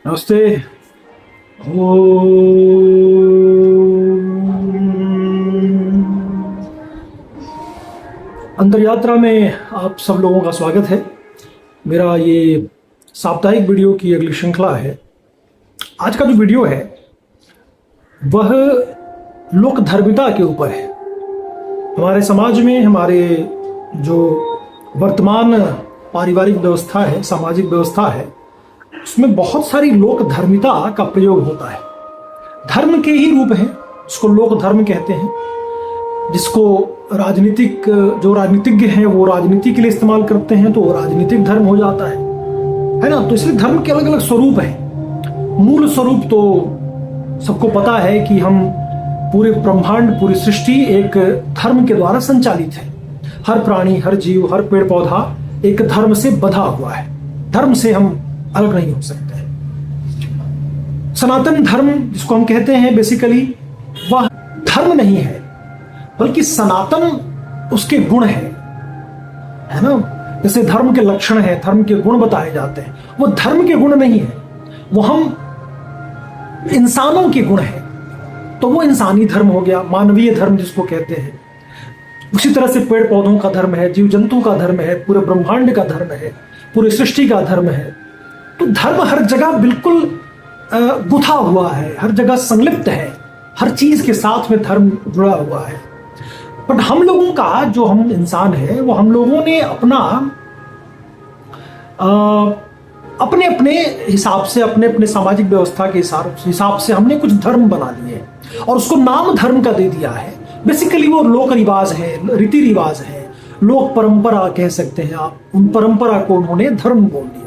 नमस्ते। ओ अंतर यात्रा में आप सब लोगों का स्वागत है। मेरा ये साप्ताहिक वीडियो की अगली श्रृंखला है। आज का जो वीडियो है वह लोक धर्मिता के ऊपर है। हमारे समाज में हमारे जो वर्तमान पारिवारिक व्यवस्था है, सामाजिक व्यवस्था है, उसमें बहुत सारी लोक धर्मिता का प्रयोग होता है। धर्म के ही रूप हैं, उसको लोक धर्म कहते हैं, जिसको जो राजनीतिज्ञ हैं वो राजनीति के लिए इस्तेमाल करते हैं तो वो राजनीतिक धर्म हो जाता है ना। तो इसलिए धर्म के अलग अलग स्वरूप हैं। मूल स्वरूप तो सबको पता है कि हम पूरे ब्रह्मांड, पूरी सृष्टि एक धर्म के द्वारा संचालित है। हर प्राणी, हर जीव, हर पेड़ पौधा एक धर्म से बंधा हुआ है। धर्म से हम अलग नहीं हो सकते। सनातन धर्म जिसको हम कहते हैं, बेसिकली वह धर्म नहीं है, बल्कि सनातन उसके गुण है ना। जैसे धर्म के लक्षण है, धर्म के गुण बताए जाते हैं, वो धर्म के गुण नहीं है, वो हम इंसानों के गुण है। तो वो इंसानी धर्म हो गया, मानवीय धर्म जिसको कहते हैं। उसी तरह से पेड़ पौधों का धर्म है, जीव जंतु का धर्म है, पूरे ब्रह्मांड का धर्म है, पूरी सृष्टि का धर्म है। तो धर्म हर जगह बिल्कुल गुथा हुआ है, हर जगह संलिप्त है, हर चीज के साथ में धर्म जुड़ा हुआ है। बट हम लोगों का जो हम इंसान है, वो हम लोगों ने अपने अपने हिसाब से, अपने अपने सामाजिक व्यवस्था के हिसाब से हमने कुछ धर्म बना लिए और उसको नाम धर्म का दे दिया है। बेसिकली वो लोक रिवाज है, रीति रिवाज है, लोक परंपरा कह सकते हैं आप। उन परंपरा को उन्होंने धर्म बोल दिया।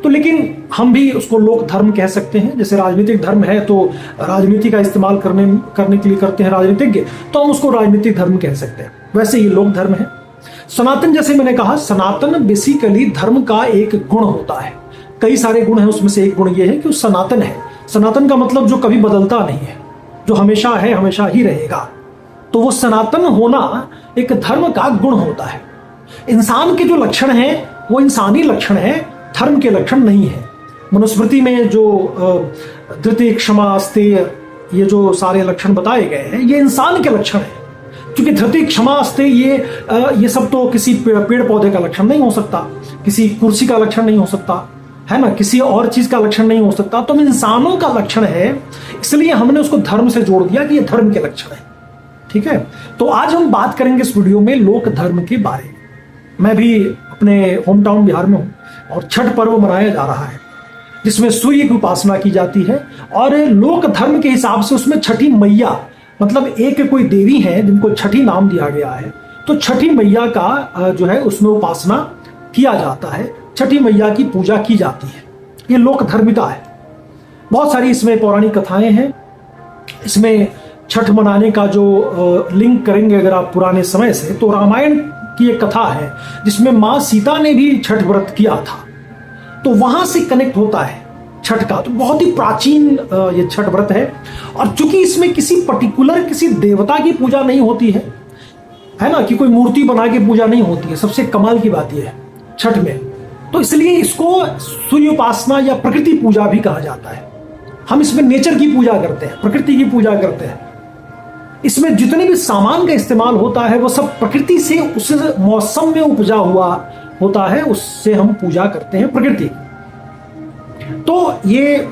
तो लेकिन हम भी उसको लोक धर्म कह सकते हैं। जैसे राजनीतिक धर्म है तो राजनीति का इस्तेमाल करने के लिए करते हैं राजनीतिज्ञ, तो हम उसको राजनीतिक धर्म कह सकते हैं। वैसे ही लोक धर्म है। सनातन, जैसे मैंने कहा, सनातन बेसिकली धर्म का एक गुण होता है। कई सारे गुण हैं, उसमें से एक गुण ये है कि वो सनातन है। सनातन का मतलब जो कभी बदलता नहीं है, जो हमेशा है, हमेशा ही रहेगा। तो वो सनातन होना एक धर्म का गुण होता है। इंसान के जो लक्षण हैं वो इंसानी लक्षण है, धर्म के लक्षण नहीं है। मनुस्मृति में जो धृति, क्षमा, स्थेय, ये जो सारे लक्षण बताए गए हैं, ये इंसान के लक्षण हैं। क्योंकि धृति, क्षमा, स्थेय ये सब तो किसी पेड़ पौधे का लक्षण नहीं हो सकता, किसी कुर्सी का लक्षण नहीं हो सकता, है ना, किसी और चीज का लक्षण नहीं हो सकता। तो इंसानों का लक्षण है, इसलिए हमने उसको धर्म से जोड़ दिया कि ये धर्म के लक्षण है। ठीक है। तो आज हम बात करेंगे इस वीडियो में लोक धर्म के बारे में। मैं भी अपने होम टाउन बिहार में हूँ और छठ पर्व मनाया जा रहा है, जिसमें सूर्य की उपासना की जाती है। और लोक धर्म के हिसाब से उसमें छठी मैया, मतलब एक कोई देवी है जिनको छठी नाम दिया गया है, तो छठी मैया का जो है उसमें उपासना किया जाता है, छठी मैया की पूजा की जाती है। ये लोक धर्मिता है। बहुत सारी इसमें पौराणिक कथाएं हैं। इसमें छठ मनाने का जो लिंक करेंगे अगर आप पुराने समय से, तो रामायण की एक कथा है जिसमें माँ सीता ने भी छठ व्रत किया था, तो वहां से कनेक्ट होता है छठ का। तो बहुत ही प्राचीन ये छठ व्रत है। और चूंकि इसमें किसी पर्टिकुलर किसी देवता की पूजा नहीं होती है ना, कि कोई मूर्ति बना के पूजा नहीं होती है, सबसे कमाल की बात यह है छठ में, तो इसलिए इसको सूर्य उपासना या प्रकृति पूजा भी कहा जाता है। हम इसमें नेचर की पूजा करते हैं, प्रकृति की पूजा करते हैं। इसमें जितने भी सामान का इस्तेमाल होता है वो सब प्रकृति से, उस मौसम में उपजा हुआ होता है, उससे हम पूजा करते हैं प्रकृति। तो ये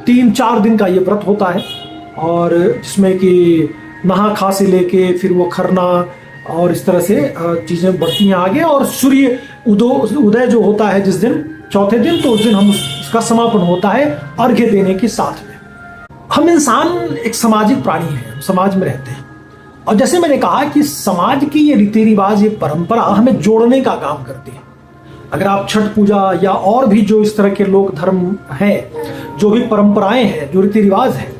3-4 दिन का ये व्रत होता है, और जिसमें कि नहा खा से लेके फिर वो खरना और इस तरह से चीजें बढ़ती हैं आगे। और सूर्य उदय जो होता है जिस दिन, चौथे दिन, तो उस दिन हम इसका समापन होता है अर्घ्य देने के साथ में। हम इंसान एक सामाजिक प्राणी हैं, समाज में रहते हैं। और जैसे मैंने कहा कि समाज की ये रीति रिवाज, ये परंपरा हमें जोड़ने का काम करती है। अगर आप छठ पूजा या और भी जो इस तरह के लोक धर्म हैं, जो भी परंपराएं हैं, जो रीति रिवाज हैं,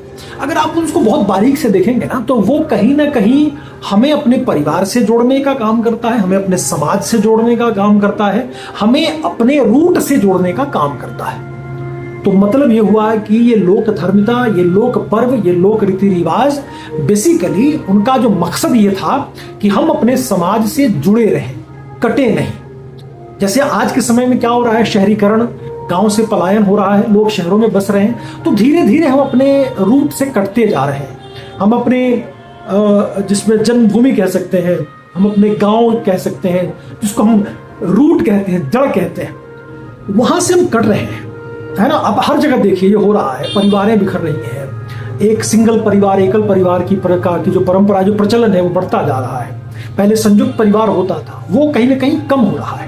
अगर आप उसको बहुत बारीक से देखेंगे ना, तो वो कहीं ना कहीं हमें अपने परिवार से जोड़ने का काम करता है, हमें अपने समाज से जोड़ने का काम करता है, हमें अपने रूट से जोड़ने का काम करता है। तो मतलब ये हुआ कि ये लोक धर्मिता, ये लोक पर्व, ये लोक रीति रिवाज, बेसिकली उनका जो मकसद ये था कि हम अपने समाज से जुड़े रहें, कटे नहीं। जैसे आज के समय में क्या हो रहा है, शहरीकरण गांव से पलायन हो रहा है, लोग शहरों में बस रहे हैं, तो धीरे धीरे हम अपने रूट से कटते जा रहे हैं। हम अपने जिसमें जन्मभूमि कह सकते हैं, हम अपने गांव कह सकते हैं, जिसको हम रूट कहते हैं, जड़ कहते हैं, वहां से हम कट रहे हैं, है ना। अब हर जगह देखिए ये हो रहा है, परिवारें बिखर रही हैं, एक सिंगल परिवार, एकल परिवार की प्रकार की जो परंपरा, जो प्रचलन है वो बढ़ता जा रहा है। पहले संयुक्त परिवार होता था, वो कहीं ना कहीं कम हो रहा है।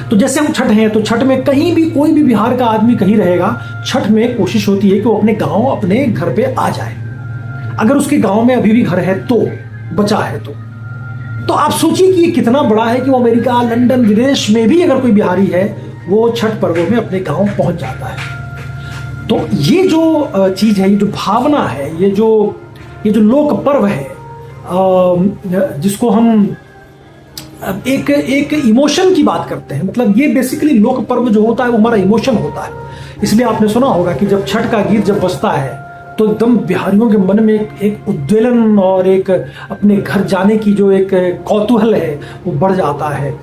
तो जैसे हम छठ हैं, तो छठ में कहीं भी कोई भी बिहार का आदमी कहीं रहेगा, छठ में कोशिश होती है कि वो अपने गांव, अपने घर पे आ जाए। अगर उसके गांव में अभी भी घर है तो, बचा है तो आप सोचिए कि ये कितना बड़ा है कि वो अमेरिका, लंदन, विदेश में भी अगर कोई बिहारी है वो छठ पर्वों में अपने गांव पहुंच जाता है। तो ये जो चीज है, ये जो भावना है, ये जो लोक पर्व है, जिसको हम एक इमोशन की बात करते हैं, मतलब ये बेसिकली लोक पर्व जो होता है वो हमारा इमोशन होता है। इसलिए आपने सुना होगा कि जब छठ का गीत जब बजता है तो एकदम बिहारियों के मन में एक उद्वेलन और एक अपने घर जाने की जो एक कौतूहल है वो बढ़ जाता है।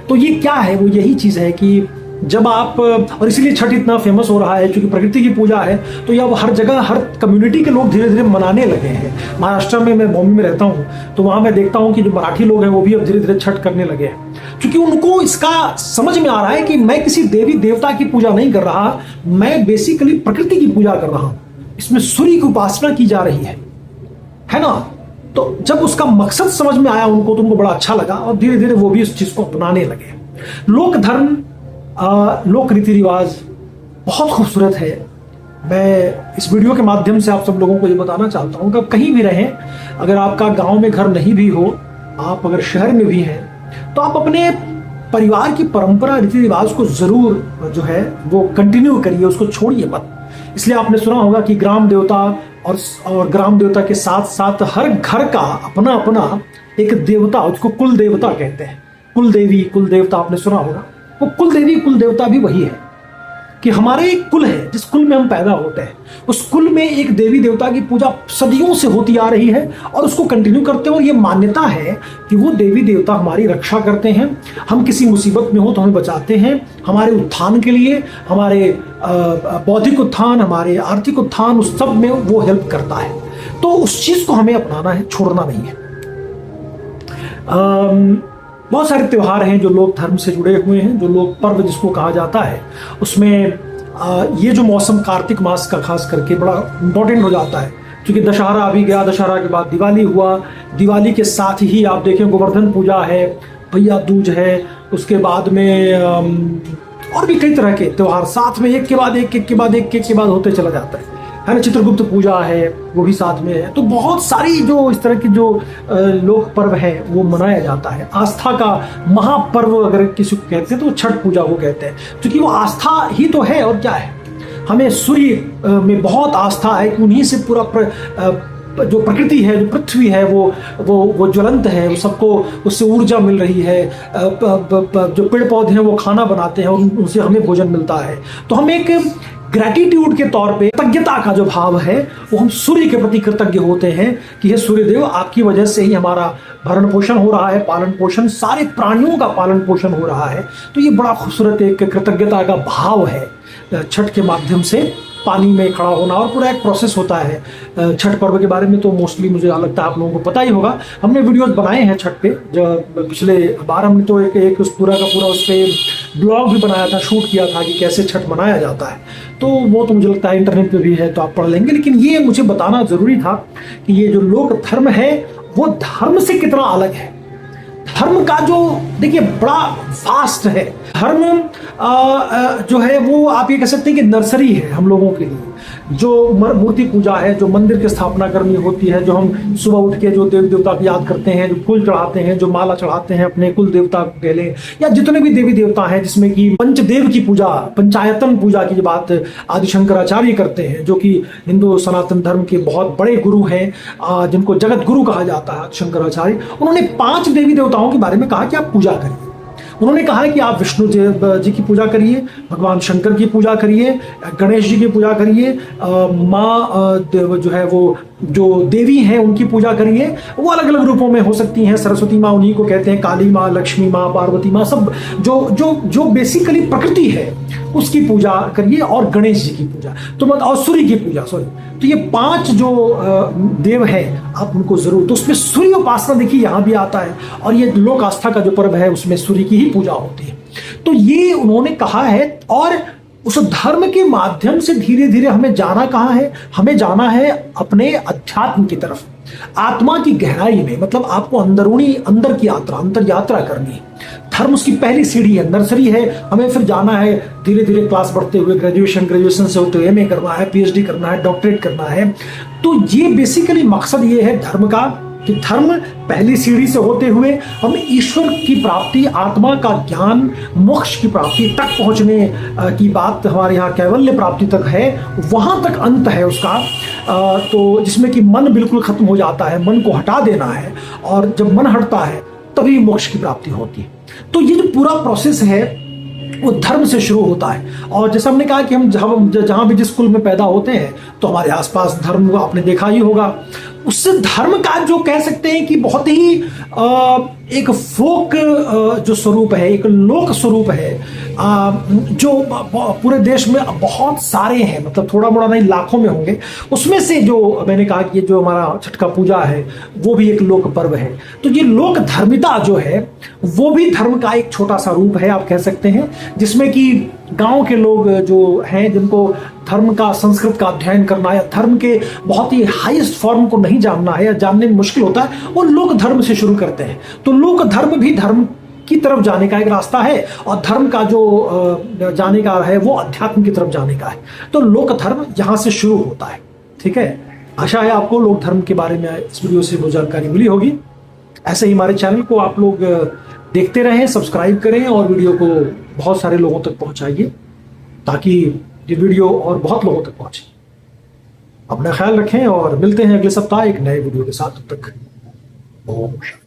तो ये क्या है, वो यही चीज़ है कि जब आप, और इसीलिए छठ इतना फेमस हो रहा है क्योंकि प्रकृति की पूजा है, तो यह हर जगह, हर कम्युनिटी के लोग धीरे धीरे मनाने लगे हैं। महाराष्ट्र में, मैं बॉम्बे में रहता हूँ, तो वहाँ मैं देखता हूँ कि जो मराठी लोग हैं वो भी अब धीरे धीरे छठ करने लगे हैं, क्योंकि उनको इसका समझ में आ रहा है कि मैं किसी देवी देवता की पूजा नहीं कर रहा, मैं बेसिकली प्रकृति की पूजा कर रहा हूँ, इसमें सूर्य की उपासना की जा रही है ना। तो जब उसका मकसद समझ में आया उनको, तो उनको बड़ा अच्छा लगा और धीरे धीरे वो भी उस चीज़ को अपनाने लगे। लोक धर्म, लोक रीति रिवाज बहुत खूबसूरत है। मैं इस वीडियो के माध्यम से आप सब लोगों को ये बताना चाहता हूँ कि आप कहीं भी रहें, अगर आपका गांव में घर नहीं भी हो, आप अगर शहर में भी हैं, तो आप अपने परिवार की परंपरा, रीति रिवाज को जरूर जो है वो कंटिन्यू करिए, उसको छोड़िए मत। इसलिए आपने सुना होगा कि ग्राम देवता और ग्राम देवता के साथ साथ हर घर का अपना अपना एक देवता, उसको कुल देवता कहते हैं। कुल देवी, कुल देवता आपने सुना होगा। वो कुल देवी, कुल देवता भी वही है कि हमारे एक कुल है, जिस कुल में हम पैदा होते हैं, उस कुल में एक देवी देवता की पूजा सदियों से होती आ रही है और उसको कंटिन्यू करते हैं। और ये मान्यता है कि वो देवी देवता हमारी रक्षा करते हैं, हम किसी मुसीबत में हो तो हमें बचाते हैं, हमारे उत्थान के लिए, हमारे बौद्धिक उत्थान, हमारे आर्थिक उत्थान, उस सब में वो हेल्प करता है। तो उस चीज़ को हमें अपनाना है, छोड़ना नहीं है। बहुत सारे त्योहार हैं जो लोक धर्म से जुड़े हुए हैं, जो लोक पर्व जिसको कहा जाता है। उसमें ये जो मौसम कार्तिक मास का खास करके बड़ा इम्पोर्टेंट हो जाता है, क्योंकि दशहरा अभी गया, दशहरा के बाद दिवाली हुआ, दिवाली के साथ ही आप देखें गोवर्धन पूजा है, भैया दूज है, उसके बाद में और भी कई तरह के त्यौहार साथ में एक के बाद एक होते चला जाता है ना। चित्रगुप्त पूजा है, वो भी साथ में है। तो बहुत सारी जो इस तरह की जो लोक पर्व है वो मनाया जाता है। आस्था का महापर्व अगर किसी को कहते हैं तो छठ पूजा को कहते हैं, क्योंकि वो आस्था ही तो है और क्या है। हमें सूर्य में बहुत आस्था है कि उन्हीं से पूरा जो प्रकृति है, जो पृथ्वी है, वो ज्वलंत है, वो सबको उससे ऊर्जा मिल रही है। जो पेड़ पौधे हैं वो खाना बनाते हैं और उनसे हमें भोजन मिलता है। तो हम एक ग्रैटिट्यूड के तौर पे, कृतज्ञता का जो भाव है वो हम सूर्य के प्रति कृतज्ञ होते हैं कि हे सूर्यदेव, आपकी वजह से ही हमारा भरण पोषण हो रहा है, पालन पोषण, सारे प्राणियों का पालन पोषण हो रहा है। तो ये बड़ा खूबसूरत एक कृतज्ञता का भाव है छठ के माध्यम से पानी में खड़ा होना। और पूरा एक प्रोसेस होता है छठ पर्व के बारे में, तो मोस्टली मुझे लगता है आप लोगों को पता ही होगा। हमने वीडियोस बनाए हैं छठ पे, जो पिछले बार हमने तो एक उस पूरा का पूरा उस पर ब्लॉग भी बनाया था, शूट किया था कि कैसे छठ मनाया जाता है। तो वो तो मुझे लगता है इंटरनेट पे भी है, तो आप पढ़ लेंगे। लेकिन ये मुझे बताना ज़रूरी था कि ये जो लोक धर्म है वो धर्म से कितना अलग है। धर्म का जो देखिए बड़ा वास्ट है। धर्म जो है वो आप ये कह सकते हैं कि नर्सरी है हम लोगों के लिए। जो मूर्ति पूजा है, जो मंदिर की स्थापना करनी होती है, जो हम सुबह उठ के जो देवी देवता को याद करते हैं, जो फूल चढ़ाते हैं, जो माला चढ़ाते हैं अपने कुल देवता को कह लें, या जितने भी देवी देवता हैं, जिसमें कि पंचदेव की पूजा, पंचायतन पूजा की बात आदि शंकराचार्य करते हैं, जो कि हिंदू सनातन धर्म के बहुत बड़े गुरु हैं, जिनको जगत गुरु कहा जाता है शंकराचार्य। उन्होंने 5 देवी देवताओं के बारे में कहा कि आप पूजा करिए। उन्होंने कहा है कि आप विष्णु जी की पूजा करिए, भगवान शंकर की पूजा करिए, गणेश जी की पूजा करिए, माँ जो है वो जो देवी हैं उनकी पूजा करिए। वो अलग अलग रूपों में हो सकती हैं। सरस्वती माँ उन्हीं को कहते हैं, काली माँ, लक्ष्मी माँ, पार्वती माँ, सब जो जो जो बेसिकली प्रकृति है उसकी पूजा करिए। और गणेश जी की पूजा तो मत, और सूर्य की पूजा, सॉरी, तो ये 5 जो देव हैं आप उनको जरूर, तो उसमें सूर्य उपासना देखिए यहाँ भी आता है। और ये लोक आस्था का जो पर्व है उसमें सूर्य की ही पूजा होती है। तो ये उन्होंने कहा है। और उस धर्म के माध्यम से धीरे धीरे हमें जाना कहाँ है, हमें जाना है अपने अध्यात्म की तरफ, आत्मा की गहराई में। मतलब आपको अंदरूनी, अंदर की यात्रा, अंतर यात्रा करनी है। धर्म उसकी पहली सीढ़ी है, नर्सरी है। हमें फिर जाना है धीरे धीरे क्लास बढ़ते हुए, ग्रेजुएशन से होते हुए एमए करना है, पीएचडी करना है, डॉक्टरेट करना है। तो ये बेसिकली मकसद ये है धर्म का कि धर्म पहली सीढ़ी से होते हुए हम ईश्वर की प्राप्ति, आत्मा का ज्ञान, मोक्ष की प्राप्ति तक पहुंचने की बात हमारे यहाँ कैवल्य प्राप्ति तक है। वहां तक अंत है उसका, तो जिसमें कि मन बिल्कुल खत्म हो जाता है, मन को हटा देना है। और जब मन हटता है तभी मोक्ष की प्राप्ति होती है। तो ये जो पूरा प्रोसेस है वो धर्म से शुरू होता है। और जैसे हमने कहा कि हम जहां भी जिस स्कूल में पैदा होते हैं तो हमारे आसपास धर्म को आपने देखा ही होगा। उससे धर्म का जो कह सकते हैं कि बहुत ही एक फोक जो स्वरूप है, एक लोक स्वरूप है, जो पूरे देश में बहुत सारे हैं, मतलब थोड़ा मोड़ा नहीं, लाखों में होंगे। उसमें से जो मैंने कहा कि ये जो हमारा छठ का पूजा है वो भी एक लोक पर्व है। तो ये लोक धर्मिता जो है वो भी धर्म का एक छोटा सा रूप है, आप कह सकते हैं, जिसमें कि गांव के लोग जो हैं, जिनको धर्म का, संस्कृत का अध्ययन करना है, धर्म के बहुत ही हाईएस्ट फॉर्म को नहीं जानना है या जानने में मुश्किल होता है, वो लोक धर्म से शुरू करते हैं। तो लोक धर्म भी धर्म की तरफ जाने का एक रास्ता है। और धर्म का जो जाने का है वो अध्यात्म की तरफ जाने का है। तो लोक धर्म यहाँ से शुरू होता है। ठीक है, आशा है आपको लोक धर्म के बारे में इस वीडियो से वो जानकारी मिली होगी। ऐसे ही हमारे चैनल को आप लोग देखते रहें, सब्सक्राइब करें और वीडियो को बहुत सारे लोगों तक पहुंचाइए ताकि ये वीडियो और बहुत लोगों तक पहुंचे। अपना ख्याल रखें और मिलते हैं अगले सप्ताह एक नए वीडियो के साथ। तब तक ओम शांति।